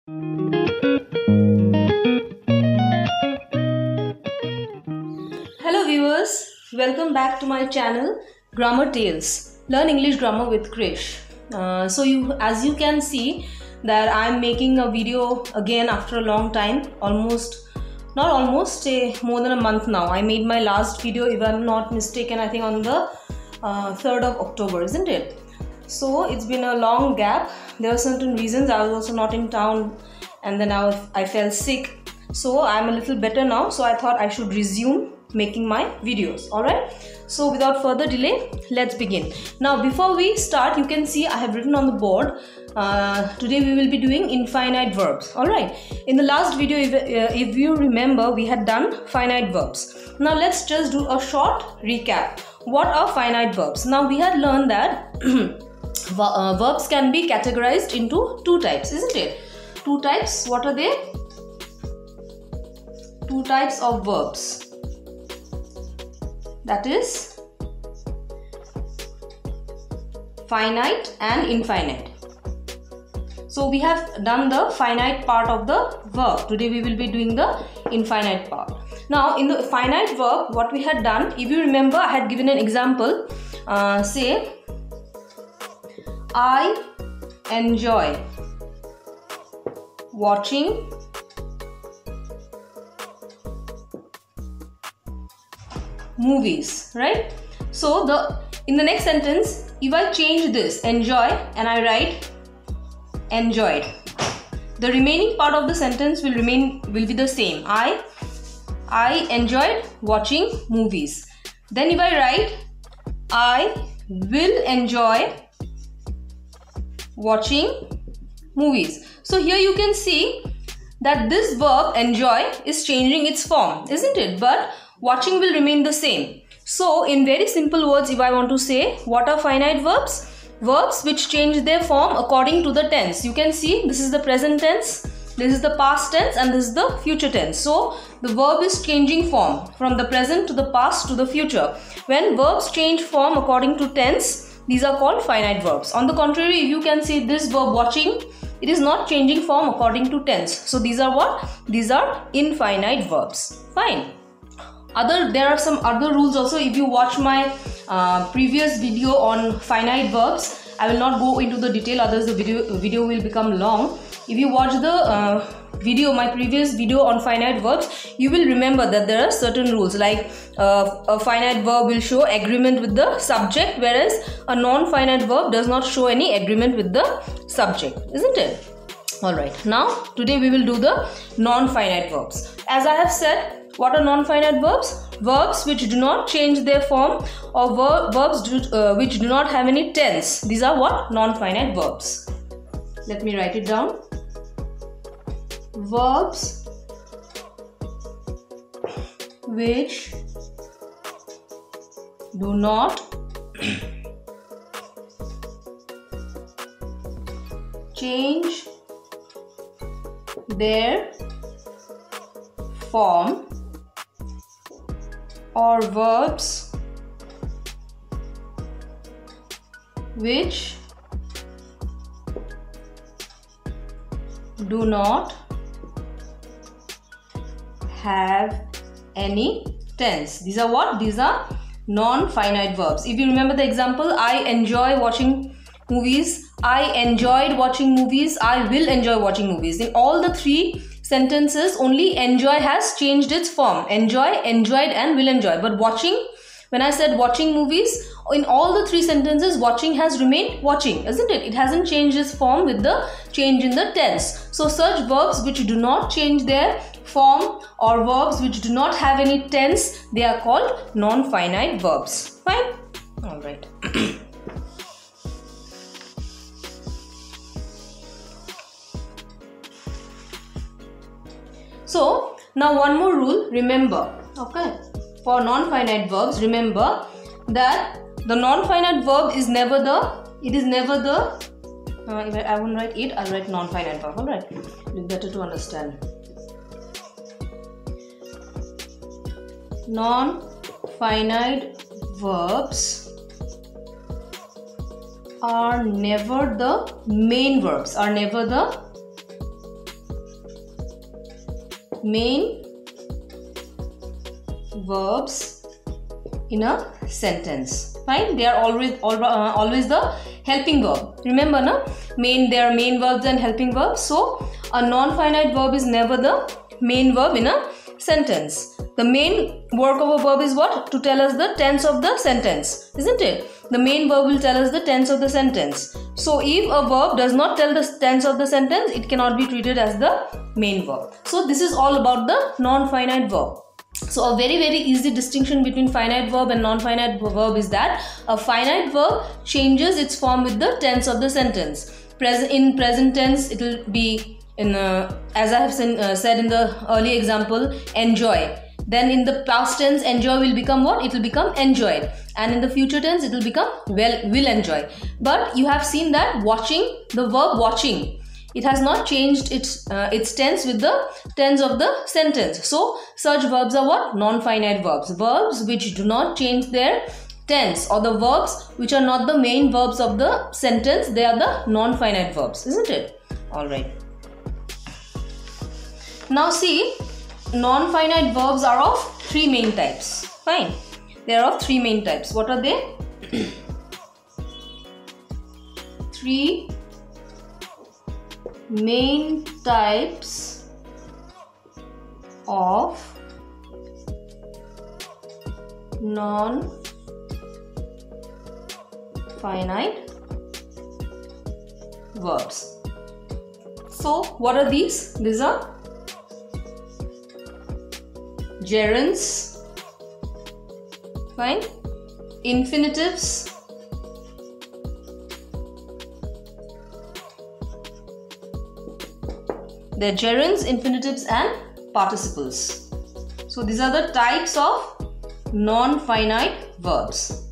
Hello viewers, welcome back to my channel Grammar Tales. Learn English Grammar with Krish. As you can see that I'm making a video again after a long time, more than a month now. I made my last video, if I'm not mistaken, I think on the 3rd of October, isn't it? So it's been a long gap. There are certain reasons. I was also not in town, and then I fell sick. So I'm a little better now. So I thought I should resume making my videos. Alright. So without further delay, let's begin. Now before we start, you can see I have written on the board. Today we will be doing infinite verbs. Alright. In the last video, if you remember, we had done finite verbs. Now let's just do a short recap. What are finite verbs? Now we had learned that verbs can be categorized into two types, isn't it? Two types. What are they? Two types of verbs. That is finite and infinite. So we have done the finite part of the verb. Today we will be doing the infinite part. Now in the finite verb, what we had done, if you remember, I had given an example. Say, I enjoy watching movies, right? So in the next sentence, if I change this enjoy and I write enjoyed, the remaining part of the sentence will be the same. I enjoyed watching movies. Then if I write I will enjoy watching movies. So here you can see that this verb enjoy is changing its form, isn't it? But watching will remain the same. So in very simple words, if I want to say what are finite verbs? Verbs which change their form according to the tense. You can see this is the present tense, this is the past tense, and this is the future tense. So the verb is changing form from the present to the past to the future. When verbs change form according to tense, these are called finite verbs. On the contrary, you can see this verb watching, it is not changing form according to tense. So these are what? These are infinite verbs. Fine. There are some other rules also. If you watch my previous video on finite verbs, I will not go into the detail, otherwise the video will become long. If you watch the my previous video on finite verbs, you will remember that there are certain rules, like a finite verb will show agreement with the subject, whereas a non-finite verb does not show any agreement with the subject, isn't it? Alright, now today we will do the non-finite verbs. As I have said, what are non-finite verbs? Verbs which do not change their form, or verbs which do not have any tense. These are what? Non-finite verbs. Let me write it down. Verbs which do not change their form, or verbs which do not have any tense. These are what? These are non-finite verbs. If you remember the example, I enjoy watching movies, I enjoyed watching movies, I will enjoy watching movies. In all the three sentences, only enjoy has changed its form. Enjoy, enjoyed, and will enjoy. But watching, when I said watching movies, in all the three sentences, watching has remained watching, isn't it? It hasn't changed its form with the change in the tense. So such verbs which do not change their form, or verbs which do not have any tense, they are called non-finite verbs. Fine? Alright. So now one more rule, remember, okay, for non-finite verbs, remember that the non-finite verb is never the, if I won't write it, I'll write non-finite verb, alright, it's better to understand. Non-finite verbs are never the main verbs, are never the main verbs in a sentence. Fine, they are always the helping verb. Remember, na? They are main verbs and helping verbs. So a non-finite verb is never the main verb in a sentence. The main work of a verb is what? To tell us the tense of the sentence, isn't it? The main verb will tell us the tense of the sentence. So if a verb does not tell the tense of the sentence, it cannot be treated as the main verb. So this is all about the non-finite verb. So a very easy distinction between finite verb and non-finite verb is that a finite verb changes its form with the tense of the sentence. In present tense, it will be as I have said in the early example, enjoy. Then in the past tense, enjoy will become what? It will become enjoyed. And in the future tense, it will become will enjoy. But you have seen that watching, the verb watching, it has not changed its tense with the tense of the sentence. So such verbs are what? Non-finite verbs. Verbs which do not change their tense, or the verbs which are not the main verbs of the sentence, they are the non-finite verbs, isn't it? Alright. Now see, non-finite verbs are of three main types. Fine. They are of three main types. What are they? Three main types of non-finite verbs. So what are these? These are gerunds, fine, infinitives, they're gerunds, infinitives and participles. So these are the types of non-finite verbs.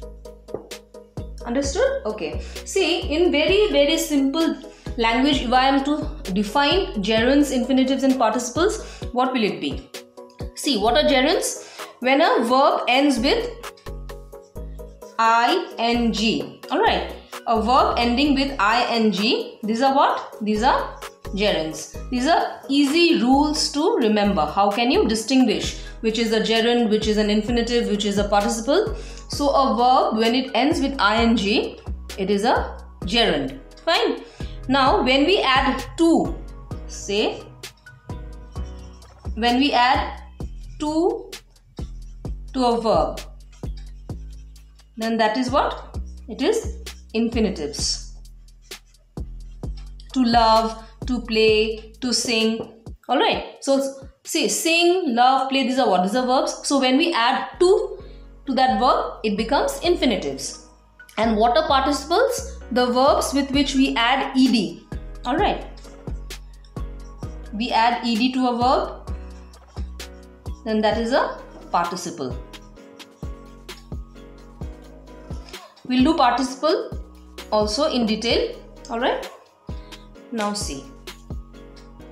Understood? Okay. See, in very simple language, if I am to define gerunds, infinitives and participles, what will it be? See, what are gerunds? When a verb ends with ing. Alright. A verb ending with ing. These are what? These are gerunds. These are easy rules to remember. How can you distinguish which is a gerund, which is an infinitive, which is a participle? So a verb, when it ends with ing, it is a gerund. Fine. Now when we add to, say, when we add to a verb, then that is what? It is infinitives. To love, to play, to sing. Alright. So see, sing, love, play, these are what? These are verbs. So when we add to that verb, it becomes infinitives. And what are participles? The verbs with which we add ed. Alright. We add ed to a verb, then that is a participle. We'll do participle also in detail. Alright. Now see.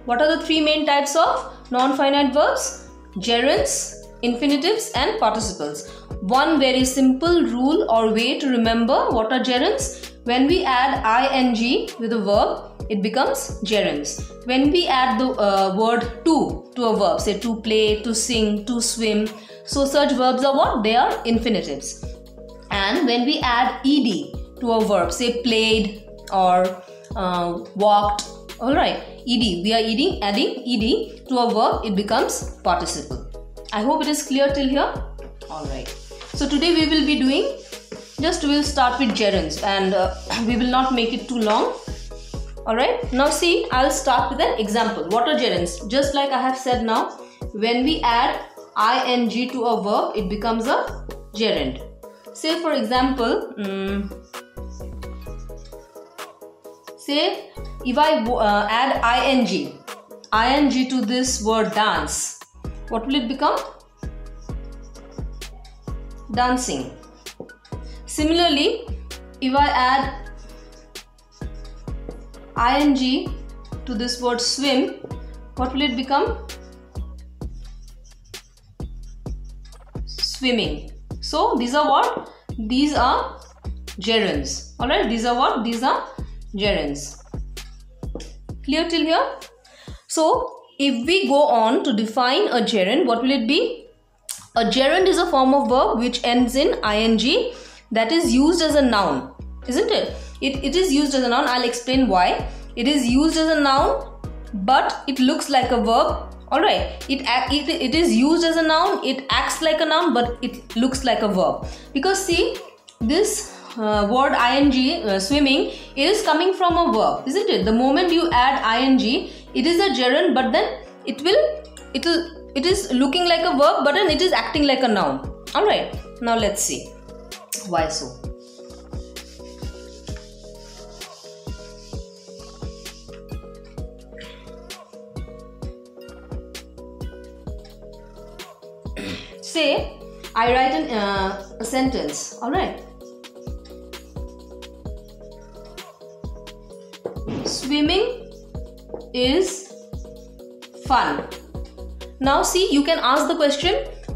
What are the three main types of non-finite verbs? Gerunds, infinitives and participles. One very simple rule or way to remember what are gerunds. When we add ing with a verb, it becomes gerunds. When we add the word to a verb, say to play, to sing, to swim, so such verbs are what? They are infinitives. And when we add ed to a verb, say played or walked, alright, ed, we are adding ed to a verb, it becomes participle. I hope it is clear till here. Alright. So today we will be doing, we'll start with gerunds and we will not make it too long. Alright. Now see, I'll start with an example. What are gerunds? Just like I have said now, when we add ing to a verb, it becomes a gerund. Say for example, say if I add ing to this word dance, what will it become? Dancing. Similarly, if I add ing to this word swim, what will it become? Swimming. So these are what? These are gerunds. Alright, these are what? These are gerunds. Clear till here? So if we go on to define a gerund, what will it be? A gerund is a form of verb which ends in ing that is used as a noun, isn't it? It is used as a noun. I'll explain why. It is used as a noun, but it looks like a verb. Alright, it is used as a noun, it acts like a noun, but it looks like a verb. Because see, this word ing, swimming, it is coming from a verb, isn't it? The moment you add ing, it is a gerund, but then it is looking like a verb, but then it is acting like a noun. Alright, now let's see why so. Say, I write a sentence, alright. Swimming is fun. Now see, you can ask the question,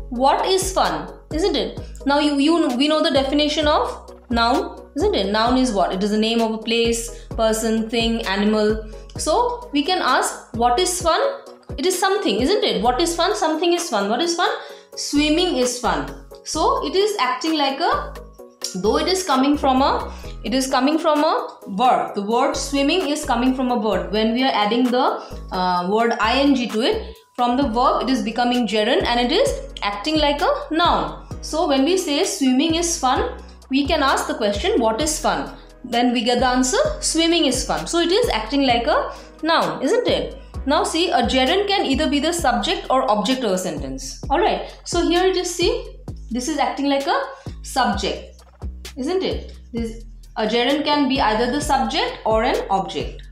what is fun, isn't it? Now we know the definition of noun, isn't it? Noun is what? It is the name of a place, person, thing, animal. So we can ask, what is fun? It is something, isn't it? What is fun? Something is fun. What is fun? Swimming is fun. So it is acting like a, though it is coming from a verb. The word swimming is coming from a verb. When we are adding the word ing to it, from the verb it is becoming gerund and it is acting like a noun. So when we say swimming is fun, we can ask the question, what is fun? Then we get the answer, swimming is fun. So it is acting like a noun, isn't it? Now see, a gerund can either be the subject or object of a sentence. Alright, so here it is, see, this is acting like a subject, isn't it? A gerund can be either the subject or an object.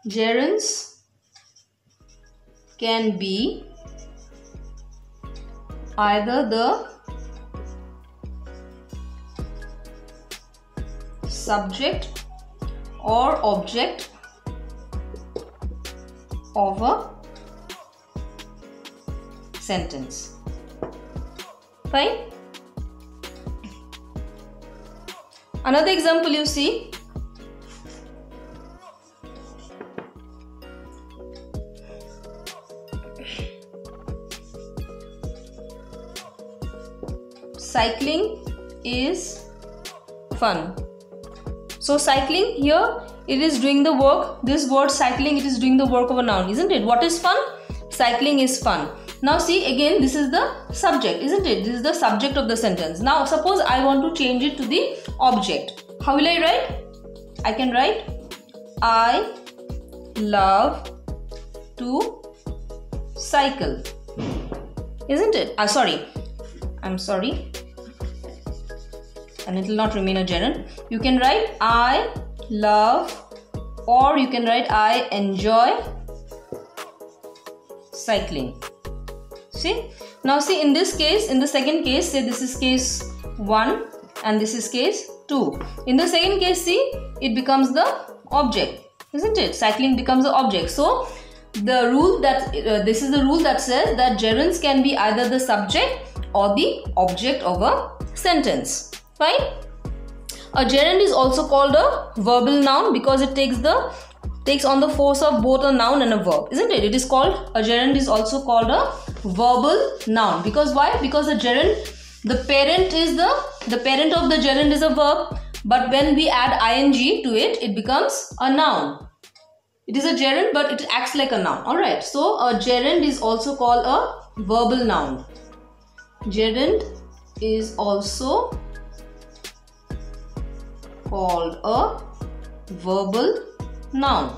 Gerunds can be either the subject or object of a sentence. Fine. Another example you see. Cycling is fun. So cycling here, it is doing the work. This word cycling, it is doing the work of a noun, isn't it? What is fun? Cycling is fun. Now see, again, this is the subject, isn't it? This is the subject of the sentence. Now suppose I want to change it to the object. How will I write? I can write, I love to cycle, isn't it? I'm sorry. And it will not remain a gerund. You can write I love, or you can write I enjoy cycling. See? Now see, in this case, in the second case, say this is case 1 and this is case 2. In the second case, see, it becomes the object, isn't it? Cycling becomes the object. So the rule that this is the rule that says that gerunds can be either the subject or the object of a sentence. Fine. A gerund is also called a verbal noun because it takes on the force of both a noun and a verb, isn't it? It is called, a gerund is also called a verbal noun. Because why? Because the gerund, the parent of the gerund is a verb, but when we add ing to it, it becomes a noun. It is a gerund, but it acts like a noun. Alright, so a gerund is also called a verbal noun. Gerund is also called a verbal noun.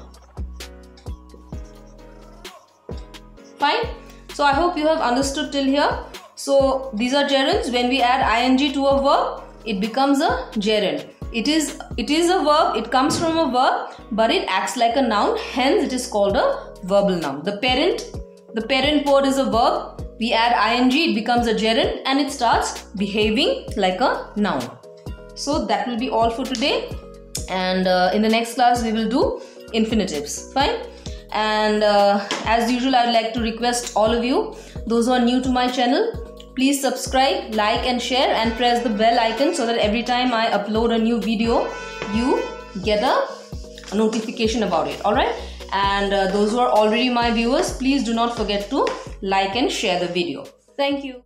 Fine. So I hope you have understood till here. So these are gerunds. When we add ing to a verb, it becomes a gerund. It is a verb. It comes from a verb, but it acts like a noun. Hence, it is called a verbal noun. The parent word is a verb. We add ing, it becomes a gerund, and it starts behaving like a noun. So that will be all for today, and in the next class we will do infinitives. Fine. And as usual, I would like to request all of you, those who are new to my channel, please subscribe, like and share, and press the bell icon so that every time I upload a new video, you get a notification about it. Alright. And those who are already my viewers, please do not forget to like and share the video. Thank you.